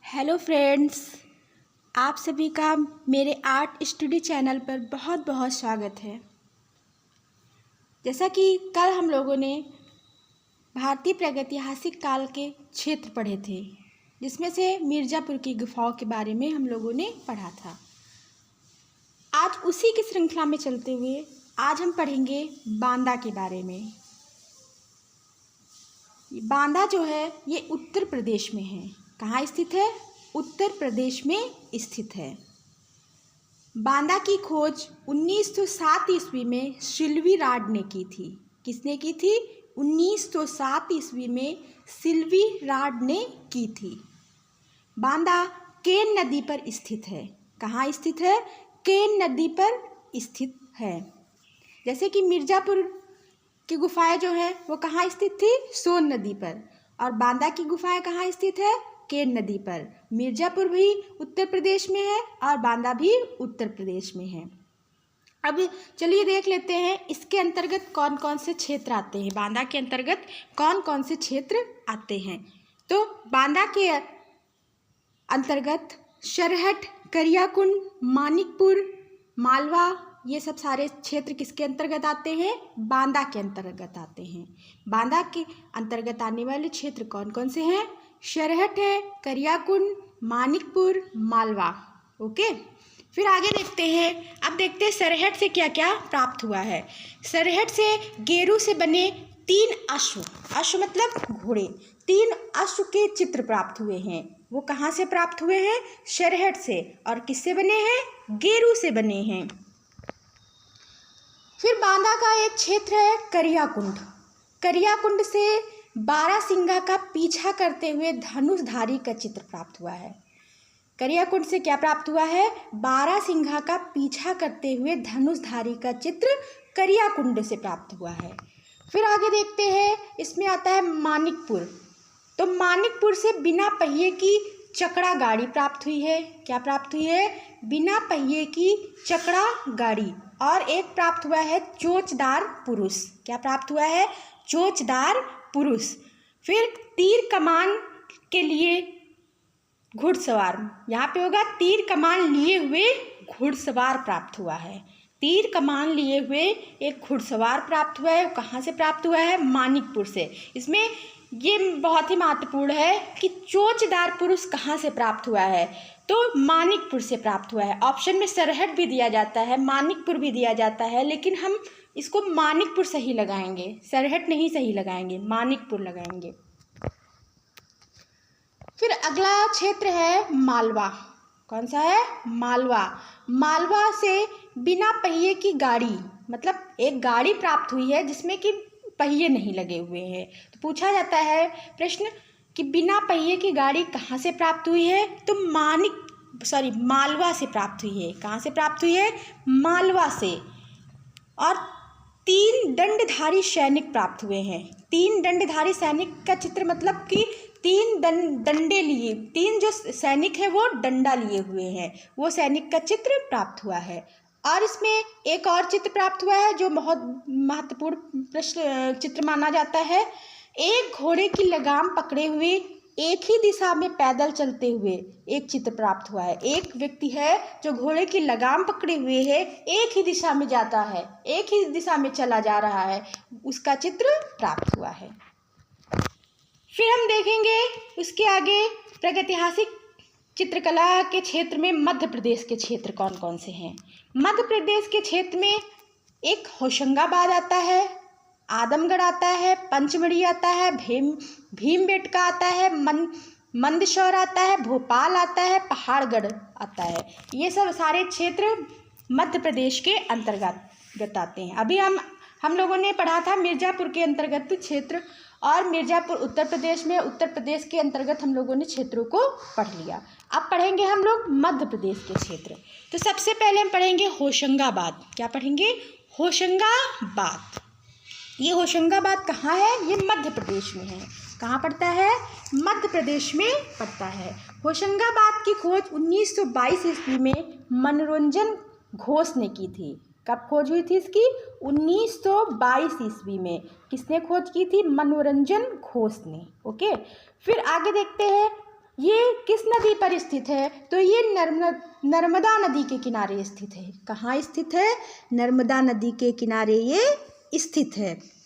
Hello friends, आप सभी का मेरे आर्ट स्टडी चैनल पर बहुत बहुत स्वागत है। जैसा कि कल हम लोगों ने भारतीय प्रागैतिहासिक काल के क्षेत्र पढ़े थे, जिसमें से मिर्ज़ापुर की गुफाओं के बारे में हम लोगों ने पढ़ा था। आज उसी की श्रृंखला में चलते हुए आज हम पढ़ेंगे बांदा के बारे में। बांदा जो है ये उत्तर प्रदेश में है। कहाँ स्थित है? उत्तर प्रदेश में स्थित है। बांदा की खोज 1907 ईस्वी में सिल्वी राड ने की थी। किसने की थी? 1907 ईस्वी में सिल्वी राड ने की थी। बांदा केन नदी पर स्थित है। कहाँ स्थित है? केन नदी पर स्थित है। जैसे कि मिर्ज़ापुर की गुफाएं जो है वो कहाँ स्थित थी? सोन नदी पर। और बांदा की गुफाएं कहाँ स्थित है? केन नदी पर। मिर्ज़ापुर भी उत्तर प्रदेश में है और बांदा भी उत्तर प्रदेश में है। अब चलिए देख लेते हैं इसके अंतर्गत कौन कौन से क्षेत्र आते हैं। बांदा के अंतर्गत कौन कौन से क्षेत्र आते हैं। तो बांदा के अंतर्गत सरहट, करियाकुंड, मानिकपुर, मालवा, ये सब सारे क्षेत्र किसके अंतर्गत आते हैं? बांदा के अंतर्गत आते हैं। बांदा के अंतर्गत आने वाले क्षेत्र कौन कौन से हैं? सरहट है, करियाकुंड, मानिकपुर, मालवा। ओके, फिर आगे देखते हैं। अब देखते हैं सरहट से क्या क्या प्राप्त हुआ है। सरहट से गेरू से बने 3 अश्व, अश्व मतलब घोड़े, 3 अश्व के चित्र प्राप्त हुए हैं। वो कहाँ से प्राप्त हुए हैं? सरहट से। और किससे बने हैं? गेरू से बने हैं। फिर बांदा का एक क्षेत्र है करियाकुंड। करियाकुंड से बारासिंगा का पीछा करते हुए धनुषधारी का चित्र प्राप्त हुआ है। करियाकुंड से क्या प्राप्त हुआ है? बारासिंगा का पीछा करते हुए धनुषधारी का चित्र करियाकुंड से प्राप्त हुआ है। फिर आगे देखते हैं, इसमें आता है मानिकपुर। तो मानिकपुर से बिना पहिए की चकड़ा गाड़ी प्राप्त हुई है। क्या प्राप्त हुई है? बिना पहिए की चकड़ा गाड़ी। और एक प्राप्त हुआ है चोचदार पुरुष। क्या प्राप्त हुआ है? चोचदार पुरुष। फिर तीर कमान के लिए घुड़सवार, यहाँ पे होगा तीर कमान लिए हुए घुड़सवार प्राप्त हुआ है। तीर कमान लिए हुए एक घुड़सवार प्राप्त हुआ है। कहाँ से प्राप्त हुआ है? मानिकपुर से। इसमें ये बहुत ही महत्वपूर्ण है कि चोचदार पुरुष कहाँ से प्राप्त हुआ है, तो मानिकपुर से प्राप्त हुआ है। ऑप्शन में सरहट भी दिया जाता है, मानिकपुर भी दिया जाता है, लेकिन हम इसको मानिकपुर सही लगाएंगे, सरहट नहीं सही लगाएंगे, मानिकपुर लगाएंगे। फिर अगला क्षेत्र है मालवा। कौन सा है? मालवा। मालवा से बिना पहिए की गाड़ी, मतलब एक गाड़ी प्राप्त हुई है जिसमें कि पहिए नहीं लगे हुए हैं। तो पूछा जाता है प्रश्न कि बिना पहिए की गाड़ी कहाँ से प्राप्त हुई है? तो मालवा से प्राप्त हुई है। कहाँ से प्राप्त हुई है? मालवा से। और 3 दंडधारी सैनिक प्राप्त हुए हैं। 3 दंडधारी सैनिक का चित्र मतलब कि 3 डंडे लिए, 3 जो सैनिक है वो डंडा लिए हुए हैं, वो सैनिक का चित्र प्राप्त हुआ है। और इसमें एक और चित्र प्राप्त हुआ है जो बहुत महत्वपूर्ण प्रश्न चित्र माना जाता है। एक घोड़े की लगाम पकड़े हुए एक ही दिशा में पैदल चलते हुए एक चित्र प्राप्त हुआ है। एक व्यक्ति है जो घोड़े की लगाम पकड़े हुए है, एक ही दिशा में जाता है, एक ही दिशा में चला जा रहा है, उसका चित्र प्राप्त हुआ है। फिर हम देखेंगे उसके आगे प्रागैतिहासिक चित्रकला के क्षेत्र में मध्य प्रदेश के क्षेत्र कौन कौन से हैं। मध्य प्रदेश के क्षेत्र में एक होशंगाबाद आता है, आदमगढ़ आता है, पंचमढ़ी आता है, भीमबेटका आता है, मंदसौर आता है, भोपाल आता है, पहाड़गढ़ आता है। ये सब सारे क्षेत्र मध्य प्रदेश के अंतर्गत आते हैं। अभी हम लोगों ने पढ़ा था मिर्ज़ापुर के अंतर्गत क्षेत्र, और मिर्ज़ापुर उत्तर प्रदेश में, उत्तर प्रदेश के अंतर्गत हम लोगों ने क्षेत्रों को पढ़ लिया। अब पढ़ेंगे हम लोग मध्य प्रदेश के क्षेत्र। तो सबसे पहले हम पढ़ेंगे होशंगाबाद। क्या पढ़ेंगे? होशंगाबाद। ये होशंगाबाद कहाँ है? ये मध्य प्रदेश में है। कहाँ पड़ता है? मध्य प्रदेश में पड़ता है। होशंगाबाद की खोज 1922 ईस्वी में मनोरंजन घोष ने की थी। कब खोज हुई थी इसकी? 1922 ईस्वी में। किसने खोज की थी? मनोरंजन घोष ने। ओके, फिर आगे देखते हैं ये किस नदी पर स्थित है? तो ये नर्मदा नदी के किनारे स्थित है। कहाँ स्थित है? नर्मदा नदी के किनारे ये स्थित है।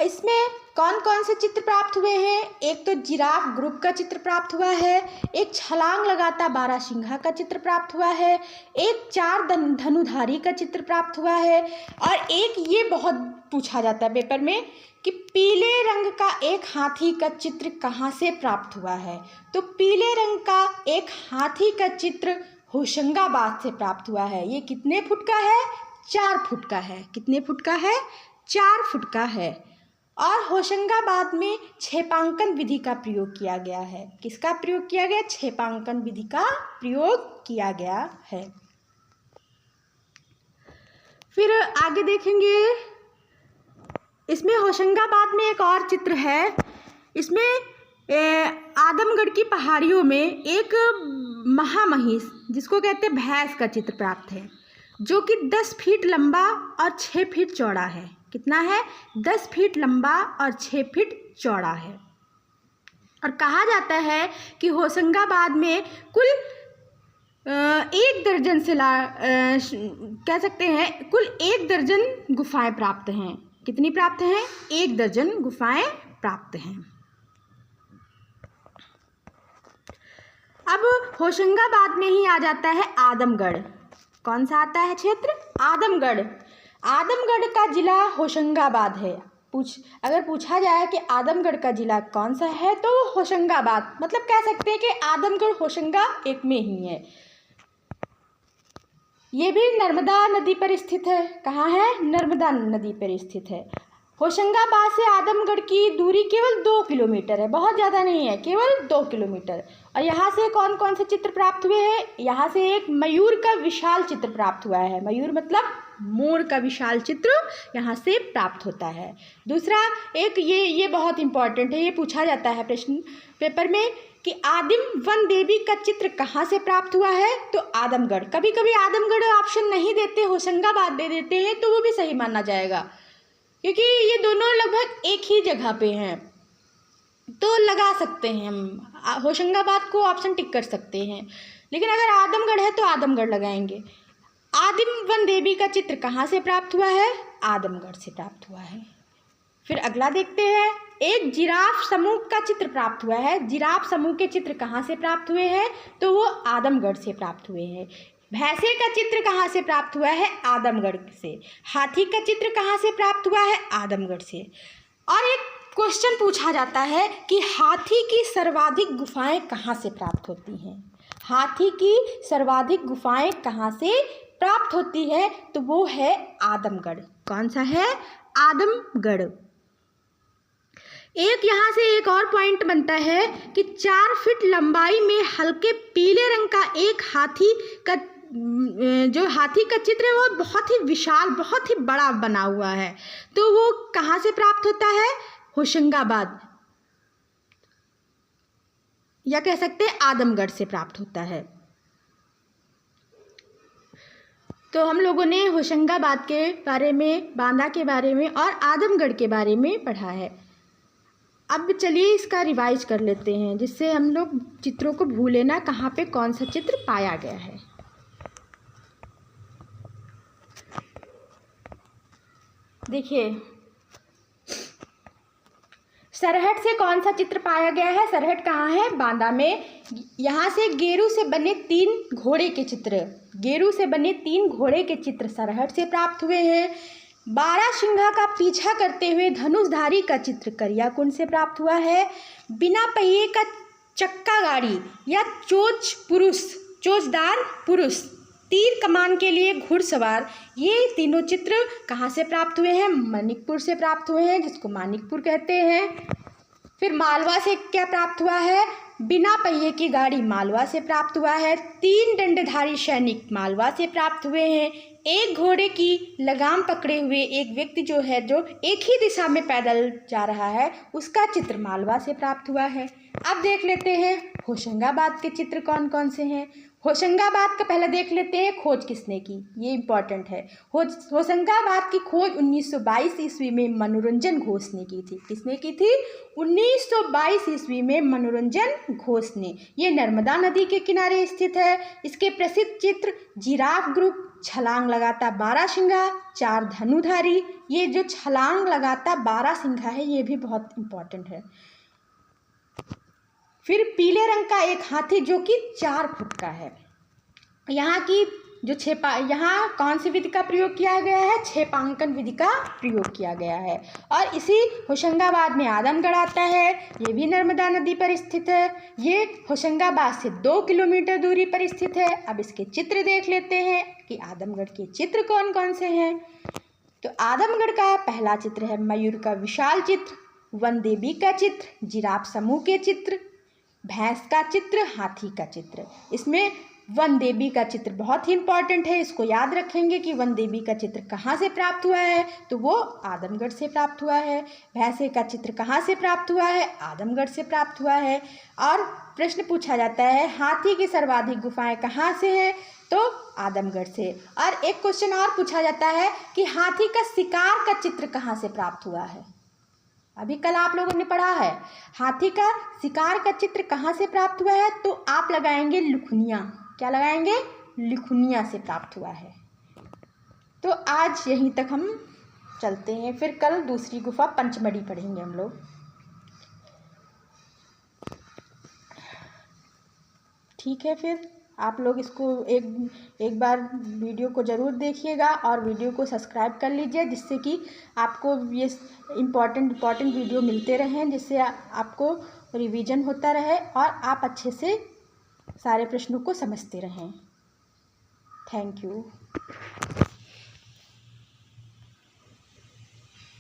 इसमें कौन कौन से चित्र प्राप्त हुए हैं? एक तो जिराफ ग्रुप का चित्र प्राप्त हुआ है, एक छलांग लगाता बारहसिंघा का चित्र प्राप्त हुआ है, एक चार धनुधारी का चित्र प्राप्त हुआ है, और एक ये बहुत पूछा जाता है पेपर में कि पीले रंग का एक हाथी का चित्र कहाँ से प्राप्त हुआ है? तो पीले रंग का एक हाथी का चित्र होशंगाबाद से प्राप्त हुआ है। ये कितने फुट का है? 4 फुट का है। कितने फुट का है? 4 फुट का है। और होशंगाबाद में क्षेपांकन विधि का प्रयोग किया गया है। किसका प्रयोग किया गया? क्षेपांकन विधि का प्रयोग किया गया है। फिर आगे देखेंगे, इसमें होशंगाबाद में एक और चित्र है। इसमें आदमगढ़ की पहाड़ियों में एक महामहिष, जिसको कहते हैं भैंस, का चित्र प्राप्त है, जो कि 10 फीट लंबा और 6 फीट चौड़ा है। कितना है? 10 फीट लंबा और 6 फीट चौड़ा है। और कहा जाता है कि होशंगाबाद में कुल 1 दर्जन से कह सकते हैं कुल 1 दर्जन गुफाएं प्राप्त हैं। कितनी प्राप्त हैं? 1 दर्जन गुफाएं प्राप्त हैं। अब होशंगाबाद में ही आ जाता है आदमगढ़। कौन सा आता है क्षेत्र? आदमगढ़। आदमगढ़ का जिला होशंगाबाद है। अगर पूछा जाए कि आदमगढ़ का जिला कौन सा है, तो होशंगाबाद, मतलब कह सकते हैं कि आदमगढ़ होशंगा एक में ही है। ये भी नर्मदा नदी पर स्थित है। कहाँ है? नर्मदा नदी पर स्थित है। होशंगाबाद से आदमगढ़ की दूरी केवल 2 किलोमीटर है, बहुत ज़्यादा नहीं है, केवल 2 किलोमीटर। और यहाँ से कौन कौन से चित्र प्राप्त हुए हैं? यहाँ से एक मयूर का विशाल चित्र प्राप्त हुआ है। मयूर मतलब मोर का विशाल चित्र यहाँ से प्राप्त होता है। दूसरा एक ये बहुत इंपॉर्टेंट है, ये पूछा जाता है प्रश्न पेपर में कि आदिम वन देवी का चित्र कहाँ से प्राप्त हुआ है? तो आदमगढ़। कभी कभी आदमगढ़ ऑप्शन नहीं देते, होशंगाबाद दे देते हैं, तो वो भी सही माना जाएगा, क्योंकि ये दोनों लगभग एक ही जगह पे हैं, तो लगा सकते हैं हम। होशंगाबाद को ऑप्शन टिक कर सकते हैं, लेकिन अगर आदमगढ़ है तो आदमगढ़ लगाएंगे। आदिम वन देवी का चित्र कहाँ से प्राप्त हुआ है? आदमगढ़ से प्राप्त हुआ है। फिर अगला देखते हैं, एक जिराफ समूह का चित्र प्राप्त हुआ है। जिराफ समूह के चित्र कहाँ से प्राप्त हुए हैं? तो वो आदमगढ़ से प्राप्त हुए हैं। भैंसे का चित्र कहाँ से प्राप्त हुआ है? आदमगढ़ से। हाथी का चित्र कहाँ से प्राप्त हुआ है? आदमगढ़ से। और एक क्वेश्चन पूछा जाता है कि हाथी की सर्वाधिक गुफाएं कहाँ से प्राप्त होती हैं? हाथी की सर्वाधिक गुफाएं कहाँ से प्राप्त होती है? तो वो है आदमगढ़। कौन सा है? आदमगढ़। एक यहाँ से एक और पॉइंट बनता है कि 4 फीट लंबाई में हल्के पीले रंग का एक हाथी का जो हाथी का चित्र है वो बहुत ही विशाल, बहुत ही बड़ा बना हुआ है। तो वो कहाँ से प्राप्त होता है? होशंगाबाद, या कह सकते हैं आदमगढ़ से प्राप्त होता है। तो हम लोगों ने होशंगाबाद के बारे में, बांदा के बारे में और आदमगढ़ के बारे में पढ़ा है। अब चलिए इसका रिवाइज कर लेते हैं, जिससे हम लोग चित्रों को भूले ना, कहाँ पे कौन सा चित्र पाया गया है। देखिए, सरहट से कौन सा चित्र पाया गया है? सरहट कहाँ है? बांदा में। यहाँ से गेरू से बने 3 घोड़े के चित्र, गेरू से बने 3 घोड़े के चित्र सरहट से प्राप्त हुए हैं। बारहसिंघा का पीछा करते हुए धनुषधारी का चित्र करियाकुंड से प्राप्त हुआ है। बिना पहिए का चक्का गाड़ी या चोचदार पुरुष, तीर कमान के लिए घुड़सवार, ये तीनों चित्र कहाँ से प्राप्त हुए हैं? मानिकपुर से प्राप्त हुए हैं, जिसको मानिकपुर कहते हैं। फिर मालवा से क्या प्राप्त हुआ है? बिना पहिए की गाड़ी मालवा से प्राप्त हुआ है। 3 दंडधारी सैनिक मालवा से प्राप्त हुए हैं। एक घोड़े की लगाम पकड़े हुए एक व्यक्ति जो एक ही दिशा में पैदल जा रहा है, उसका चित्र मालवा से प्राप्त हुआ है। अब देख लेते हैं होशंगाबाद के चित्र कौन कौन से हैं। होशंगाबाद का पहले देख लेते हैं खोज किसने की, ये इम्पॉर्टेंट है। होशंगाबाद की खोज 1922 ईस्वी में मनोरंजन घोष ने की थी। किसने की थी? 1922 ईस्वी में मनोरंजन घोष ने। ये नर्मदा नदी के किनारे स्थित है। इसके प्रसिद्ध चित्र जिराफ ग्रुप, छलांग लगाता बारहसिंगा, चार धनुधारी। ये जो छलांग लगाता बारहसिंगा है, ये भी बहुत इम्पॉर्टेंट है। फिर पीले रंग का एक हाथी जो कि 4 फुट का है। यहाँ की जो यहाँ कौन सी विधि का प्रयोग किया गया है? छेपांकन विधि का प्रयोग किया गया है। और इसी होशंगाबाद में आदमगढ़ आता है। ये भी नर्मदा नदी पर स्थित है। ये होशंगाबाद से 2 किलोमीटर दूरी पर स्थित है। अब इसके चित्र देख लेते हैं कि आदमगढ़ के चित्र कौन कौन से हैं। तो आदमगढ़ का पहला चित्र है मयूर का विशाल चित्र, वन देवी का चित्र, जिराफ समूह के चित्र, भैंस का चित्र, हाथी का चित्र। इसमें वन देवी का चित्र बहुत ही इम्पॉर्टेंट है। इसको याद रखेंगे कि वन देवी का चित्र कहाँ से प्राप्त हुआ है, तो वो आदमगढ़ से प्राप्त हुआ है। भैंसे का चित्र कहाँ से प्राप्त हुआ है? आदमगढ़ से प्राप्त हुआ है। और प्रश्न पूछा जाता है हाथी की सर्वाधिक गुफाएं कहाँ से हैं, तो आदमगढ़ से। और एक क्वेश्चन और पूछा जाता है कि हाथी का शिकार का चित्र कहाँ से प्राप्त हुआ है। अभी कल आप लोगों ने पढ़ा है हाथी का शिकार का चित्र कहाँ से प्राप्त हुआ है, तो आप लगाएंगे लिखुनिया। क्या लगाएंगे? लिखुनिया से प्राप्त हुआ है। तो आज यहीं तक हम चलते हैं, फिर कल दूसरी गुफा पंचमढ़ी पढ़ेंगे हम लोग। ठीक है, फिर आप लोग इसको एक बार वीडियो को ज़रूर देखिएगा और वीडियो को सब्सक्राइब कर लीजिए, जिससे कि आपको ये इम्पॉर्टेंट वीडियो मिलते रहें, जिससे आपको रिवीजन होता रहे और आप अच्छे से सारे प्रश्नों को समझते रहें। Thank you.